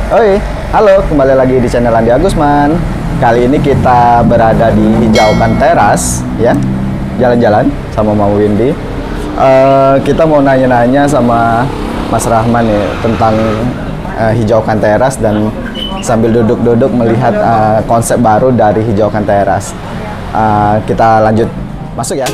Oi, halo, kembali lagi di channel Andi Agusman. Kali ini kita berada di Hijaukan Teras, ya, jalan-jalan sama Mama Windy. Kita mau nanya-nanya sama Mas Rahman nih tentang Hijaukan Teras dan sambil duduk-duduk melihat konsep baru dari Hijaukan Teras. Kita lanjut masuk ya.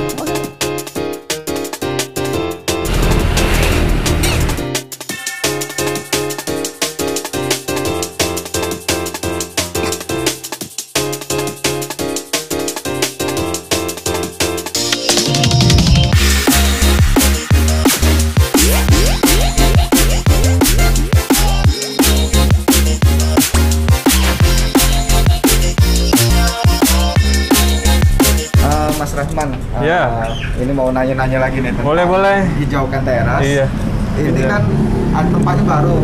Mas Rahman, ya. Ini mau nanya-nanya lagi nih tentang Boleh. Hijaukan Teras. Iya. Ini kan tempatnya baru.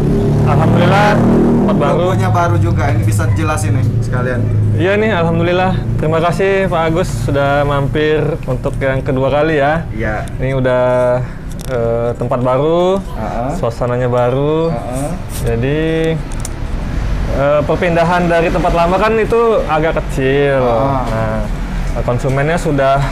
Alhamdulillah, tempat baru. Logonya baru juga. Ini bisa jelasin nih sekalian. Iya nih, alhamdulillah. Terima kasih Pak Agus sudah mampir untuk yang kedua kali ya. Iya. Ini udah tempat baru, suasananya baru. Jadi perpindahan dari tempat lama kan itu agak kecil. Nah, konsumennya sudah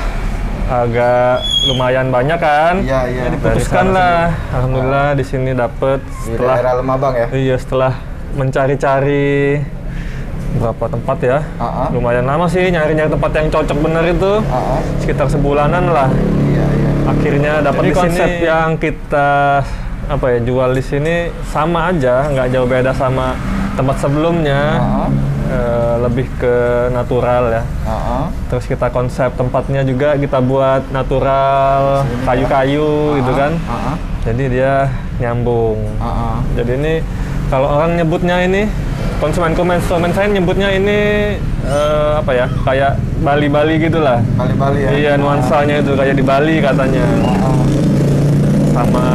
agak lumayan banyak kan. Iya. Jadi putuskan lah, alhamdulillah di sini dapet setelah daerah Lemabang ya. Iya, setelah mencari-cari berapa tempat ya. Lumayan lama sih nyari-nyari tempat yang cocok bener itu. Sekitar sebulanan lah. Iya. Akhirnya dapat di sini. Konsep yang kita jual di sini sama aja, nggak jauh beda sama tempat sebelumnya. Lebih ke natural ya. Terus kita konsep tempatnya juga kita buat natural, kayu-kayu gitu kan. Jadi dia nyambung. Jadi ini kalau orang nyebutnya ini, konsumen saya nyebutnya ini kayak Bali-Bali gitulah. Bali-Bali ya. Iya, nuansanya itu kayak di Bali katanya. Sama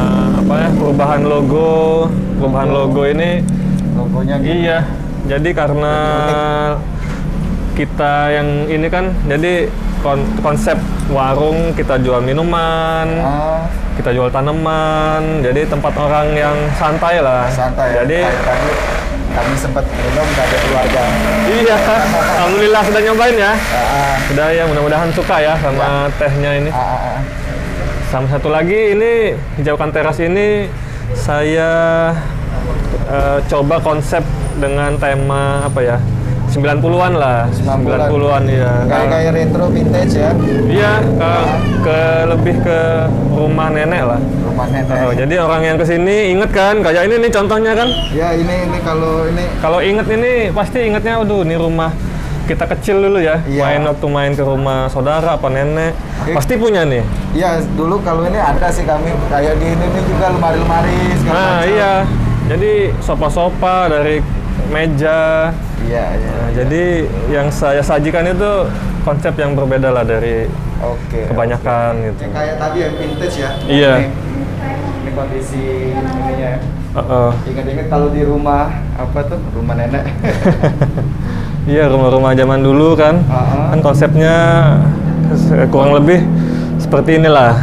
perubahan logo ini. Logonya gitu. Iya. Jadi karena kita yang ini kan, jadi konsep warung kita jual minuman, kita jual tanaman, jadi tempat orang yang santai lah. Santai. Jadi kami sempat minum dari keluarga. Iya, alhamdulillah sudah nyobain ya. Sudah ya, mudah-mudahan suka ya sama tehnya ini. Sama satu lagi ini Hijaukan Teras ini saya coba konsep dengan tema 90-an lah. 90-an ya. Kayak retro vintage ya. Iya, lebih ke rumah nenek lah. Rumah nenek. Jadi orang yang kesini inget kan, kayak ini nih contohnya kan. Ya ini Kalau inget ini pasti ingetnya, aduh ini rumah kita kecil dulu ya. Waktu main ke rumah saudara apa nenek. Pasti punya nih. Iya, dulu kalau ini ada sih kami kayak di ini juga lemari-lemari segala macam. Iya. Jadi sofa-sofa dari meja. Iya. Nah, jadi yang saya sajikan itu konsep yang berbeda lah dari kebanyakan gitu. Yang kayak tadi yang vintage ya. Iya. Ini kondisi ininya ya. Ingat-ingat kalau di rumah rumah nenek. Iya, rumah-rumah zaman dulu kan. Kan konsepnya kurang lebih seperti inilah.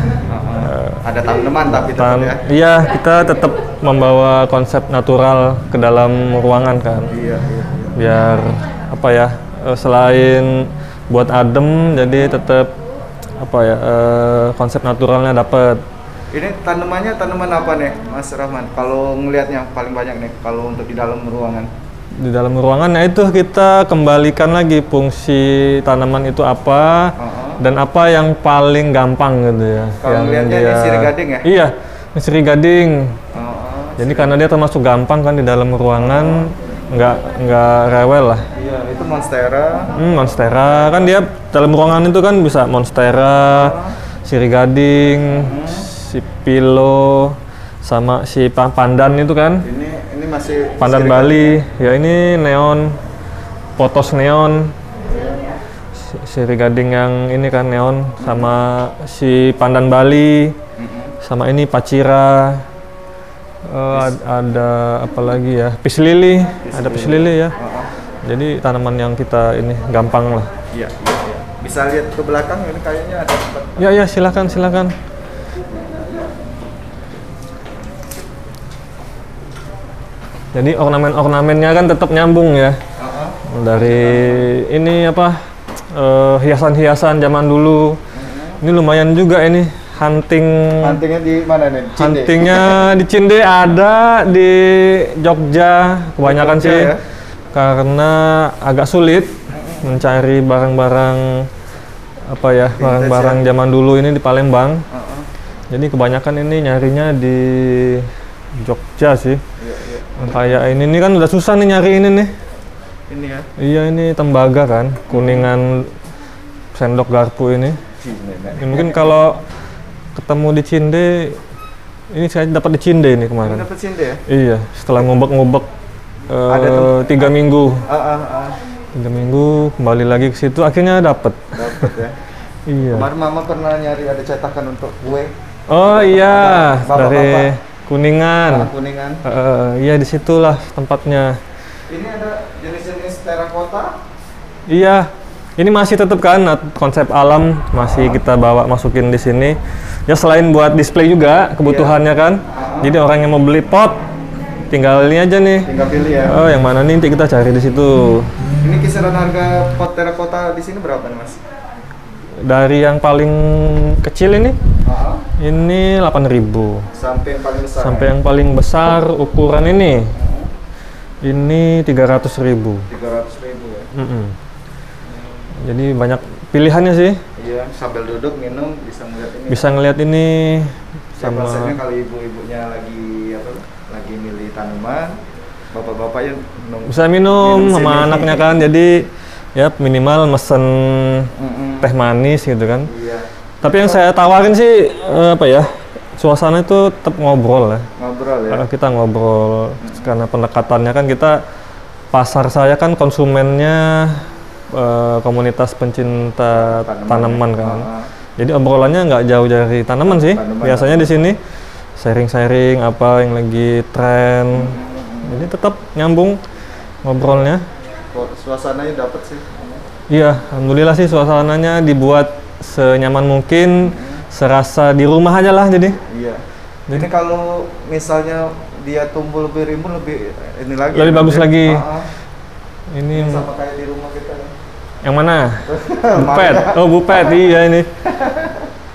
Ada tanaman tapi tetap ya. Iya, kita tetap membawa konsep natural ke dalam ruangan kan. Iya. Biar selain buat adem, jadi tetap konsep naturalnya dapat. Ini tanamannya tanaman apa nih, Mas Rahman? Kalau ngelihatnya paling banyak nih kalau untuk di dalam ruangan. Di dalam ruangan itu kita kembalikan lagi fungsi tanaman itu apa dan apa yang paling gampang gitu ya. Kalau ngelihatnya ini sirih gading ya? Iya, ini sirih gading. Jadi karena dia termasuk gampang kan di dalam ruangan, nggak rewel lah. Iya, itu monstera. Monstera kan dia dalam ruangan itu kan bisa monstera, sirih gading, si pilo, sama si pandan itu kan. Ini masih pandan Bali. Ya ini neon, potos neon. Sirih gading yang ini kan neon, sama si pandan Bali, sama ini pacira. Ada apa lagi ya? Pis lili, ada pis lili ya. Jadi tanaman yang kita ini gampang lah. Iya. Bisa lihat ke belakang ini kayaknya ada tempat. Ya silakan. Jadi ornamen-ornamennya kan tetap nyambung ya. Dari ini apa hiasan-hiasan zaman dulu. Ini lumayan juga ini Huntingnya di mana nih? Cinde? Huntingnya di Cinde ada, di Jogja kebanyakan Jogja, sih. ya? Karena agak sulit mencari barang-barang apa ya, barang-barang zaman dulu ini di Palembang. Jadi kebanyakan ini nyarinya di Jogja sih. Kayak ini kan udah susah nih nyari ini nih. Ini ya? Iya, ini tembaga kan, kuningan sendok garpu ini. Ya, mungkin kalau ketemu di Cinde, ini saya dapat di Cinde ini kemarin. Dapat Cinde ya? Iya, setelah ngubek-ngubek 3 minggu. 3 minggu kembali lagi ke situ, akhirnya dapat. Dapat ya? Iya. Kemarin Mama pernah nyari ada cetakan untuk kue. Oh iya, Bapak-bapak. dari Kuningan. Kuningan. Iya, disitulah tempatnya. Ini ada jenis-jenis terakota. Iya, ini masih tetap kan konsep alam masih kita bawa masukin di sini. Ya selain buat display juga kebutuhannya kan. Jadi orang yang mau beli pot tinggal ini aja nih. Tinggal pilih ya. Oh, yang mana nih nanti kita cari di situ. Ini kisaran harga pot terakota di sini berapa nih, Mas? Dari yang paling kecil ini, ini 8.000. Sampai yang paling besar. Sampai yang paling besar ukuran ini 300.000. 300.000 ya. Jadi banyak pilihannya sih. Iya, sambil duduk minum bisa ngeliat ini. Bisa ngeliat ini Sama sama. kalau ibu-ibunya lagi apa? Lagi milih tanaman, bapak-bapaknya Bisa minum sama sini. anaknya kan. Jadi ya minimal mesen teh manis gitu kan. Iya. Tapi yang saya tawarin sih apa ya? Suasana itu tetap ngobrol ya. Ngobrol ya. Kita ngobrol karena pendekatannya kan kita pasar saya kan konsumennya komunitas pencinta tanaman kan. Jadi obrolannya nggak jauh dari tanaman sih. Biasanya di sini sharing-sharing apa yang lagi tren. Jadi tetap nyambung ngobrolnya. Suasananya dapat sih. Iya, alhamdulillah sih suasananya dibuat senyaman mungkin, serasa di rumah aja lah jadi. Iya. Jadi kalau misalnya dia tumbuh lebih rimbun lebih ini lagi. Lebih bagus lagi. Ini sama kayak di rumah kita. yang mana? Bupet. Oh, bupet. Iya ini.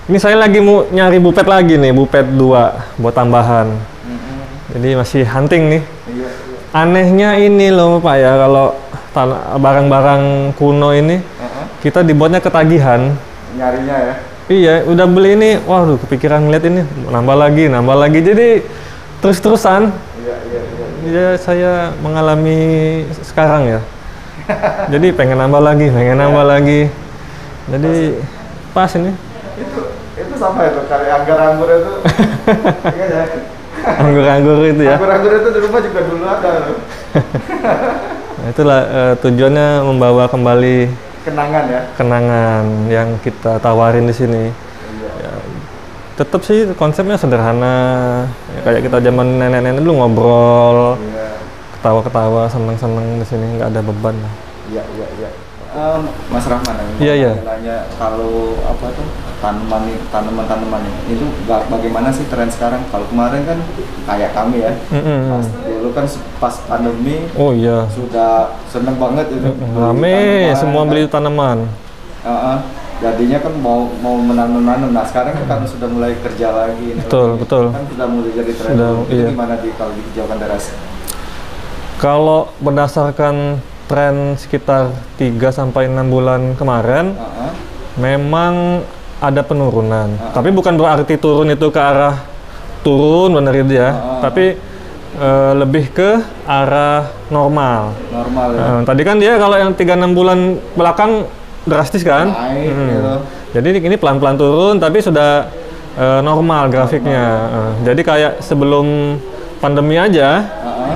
Ini saya lagi mau nyari bupet lagi nih, bupet 2 buat tambahan. Jadi masih hunting nih. Iya. Anehnya ini loh Pak ya, kalau barang-barang kuno ini kita dibuatnya ketagihan. Nyarinya ya. Iya, udah beli ini, waduh kepikiran ngeliat ini, nambah lagi. Jadi terus-terusan. Iya, saya mengalami sekarang ya. Jadi pengen nambah lagi. Jadi pas ini. Itu sama itu kayak anggur-anggur itu. Iya ya. Anggur-anggur itu ya. Anggur-anggur itu di rumah juga dulu ada loh. Nah, itulah tujuannya membawa kembali kenangan yang kita tawarin di sini. Ya, tetap sih konsepnya sederhana. Ya, kayak kita zaman nenek-nenek dulu ngobrol, ketawa-ketawa, seneng-seneng di sini, nggak ada beban. Iya. Mas Rahman, nanya kalau apa tuh tanaman itu bagaimana sih tren sekarang? Kalau kemarin kan kayak kami ya, pas dulu kan pas pandemi, sudah seneng banget itu. Rame semua beli tanaman. Jadinya kan mau menanam. Nah sekarang kan sudah mulai kerja lagi. Betul. Kan sudah mulai jadi tren. Itu gimana kalau dihijaukan teras? Kalau berdasarkan tren sekitar 3-6 bulan kemarin, memang ada penurunan. Tapi bukan berarti turun itu ke arah turun benar itu ya. Tapi lebih ke arah normal. Normal ya. Tadi kan dia kalau yang 3-6 bulan belakang drastis kan. Naik, gitu. Jadi ini pelan-pelan turun tapi sudah normal grafiknya. Jadi kayak sebelum pandemi aja.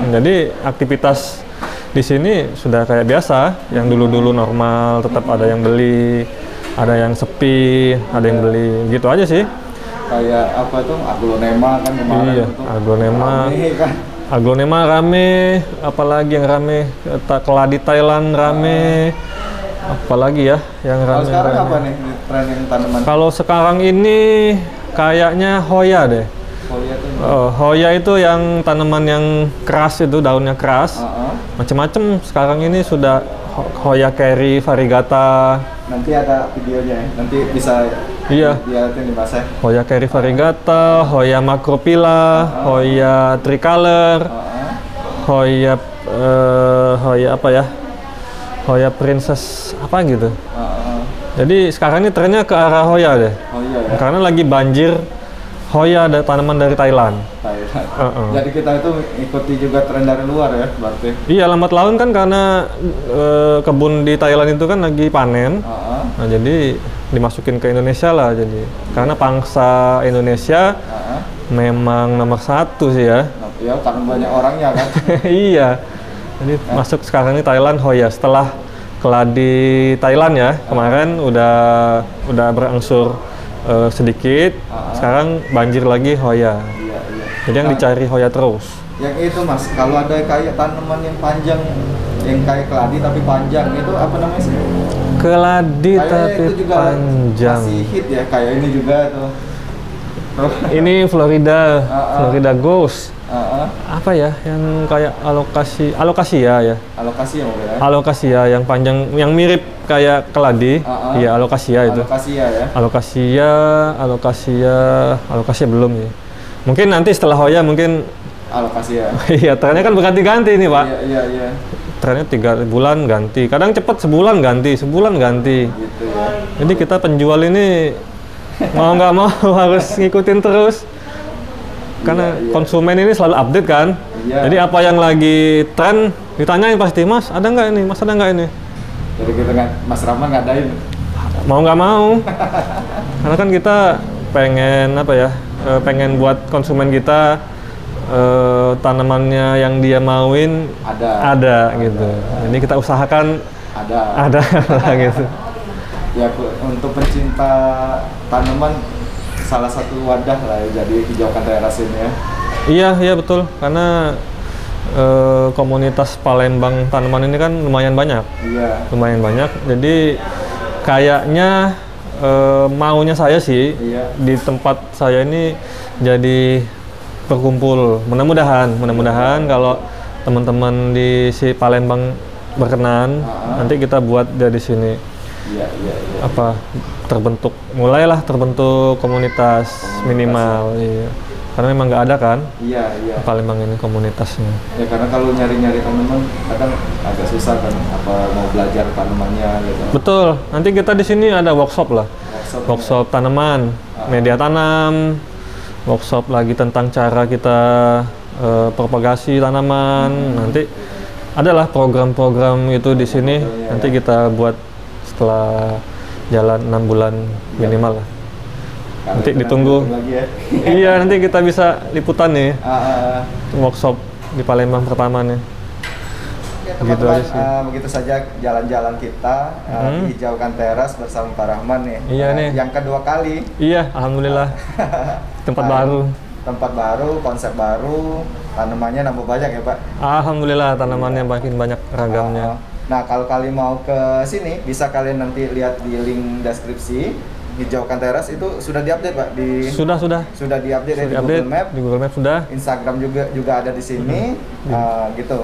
Jadi aktivitas di sini sudah kayak biasa, yang dulu-dulu normal, tetap ada yang beli, ada yang sepi, ada yang beli, gitu aja sih. Kayak apa tuh, aglonema kan kemarin. Iya, aglonema rame, apalagi yang rame, keladi Thailand rame, apalagi ya yang rame. Kalau sekarang apa nih tren yang tanaman? Kalau sekarang ini kayaknya Hoya deh. Hoya tuh Hoya itu yang tanaman yang keras, itu daunnya keras. Macam-macam sekarang ini sudah Hoya Kerry variegata. Nanti ada videonya ya. Nanti bisa dilihatin di Mas ya. Hoya Kerry variegata, Hoya macrophylla, Hoya tricolor, Hoya Hoya apa ya? Hoya princess apa gitu. Jadi sekarang ini trennya ke arah Hoya deh. Hoya ya. Karena lagi banjir Hoya, ada tanaman dari Thailand. Jadi kita itu ikuti juga tren dari luar ya, berarti. Iya, lambat laun kan karena kebun di Thailand itu kan lagi panen. Nah, jadi dimasukin ke Indonesia lah. Jadi karena pangsa Indonesia memang nomor 1 sih ya. Ya, karena banyak orangnya kan. Iya. Jadi masuk sekarang ini Thailand Hoya. Setelah keladi Thailand ya, kemarin udah berangsur sedikit, sekarang banjir lagi Hoya. Jadi yang dicari Hoya terus. Yang itu Mas, kalau ada kayak tanaman yang panjang, yang kayak keladi tapi panjang, itu apa namanya sih? Keladi Kayaknya tapi itu juga panjang. masih hit ya, kayak ini juga tuh. Ini Florida Ghost. Apa Apa ya? Yang kayak alokasia ya. Alokasi ya mungkin ya? Alokasia yang panjang, yang mirip kayak keladi. Iya, alokasia itu. Alokasia ya? Alokasia belum ya. Mungkin nanti setelah Hoya mungkin Alokasia. iya, trennya kan berganti-ganti nih, Pak. Iya. Trennya 3 bulan ganti. Kadang cepat sebulan ganti. Gitu ya. Jadi kita penjual ini mau nggak mau harus ngikutin terus. Karena konsumen ini selalu update kan. Jadi apa yang lagi tren ditanyain pasti, Mas ada nggak ini, Mas ada nggak ini. Jadi kita Mas Rahman ngadain. Mau nggak mau. Karena kan kita pengen apa ya, pengen buat konsumen kita tanamannya yang dia mauin ada gitu. Jadi kita usahakan ada gitu. Ya, untuk pencinta tanaman salah satu wadah lah ya, jadi hijaukan teras ini ya. Iya betul, karena komunitas Palembang tanaman ini kan lumayan banyak. Lumayan banyak, jadi kayaknya maunya saya sih di tempat saya ini jadi berkumpul. Mudah-mudahan kalau teman-teman di si Palembang berkenan, nanti kita buat dari sini. Apa mulailah terbentuk komunitas minimal. Iya. Karena memang nggak ada kan. Palembang ini komunitasnya. Ya, karena kalau nyari-nyari tanaman kadang agak susah kan, apa mau belajar tanamannya gitu. Betul. Nanti kita di sini ada workshop lah. Workshop tanaman, media tanam, workshop lagi tentang cara kita propagasi tanaman. Nanti adalah program-program itu di sini. Nanti kita buat setelah jalan 6 bulan minimal lah. Nanti ditunggu. Iya, nanti kita bisa liputan nih. Workshop di Palembang pertama nih. Gitu aja sih. Begitu saja jalan-jalan kita hijaukan teras bersama Pak Rahman nih. Iya nih. Yang kedua kali. Iya, alhamdulillah. Tempat baru, konsep baru, tanamannya nambah banyak ya Pak. Alhamdulillah, tanamannya makin banyak ragamnya. Nah, kalau kalian mau ke sini, bisa kalian nanti lihat di link deskripsi. Hijaukan teras itu sudah diupdate Pak di. Sudah diupdate ya, di Google Map. Di Google Map sudah. Instagram juga ada di sini. Gitu.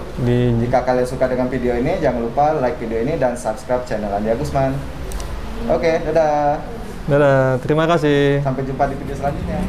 Jika kalian suka dengan video ini, jangan lupa like video ini dan subscribe channel Andi Agusman. Oke, dadah. Dadah, terima kasih. Sampai jumpa di video selanjutnya.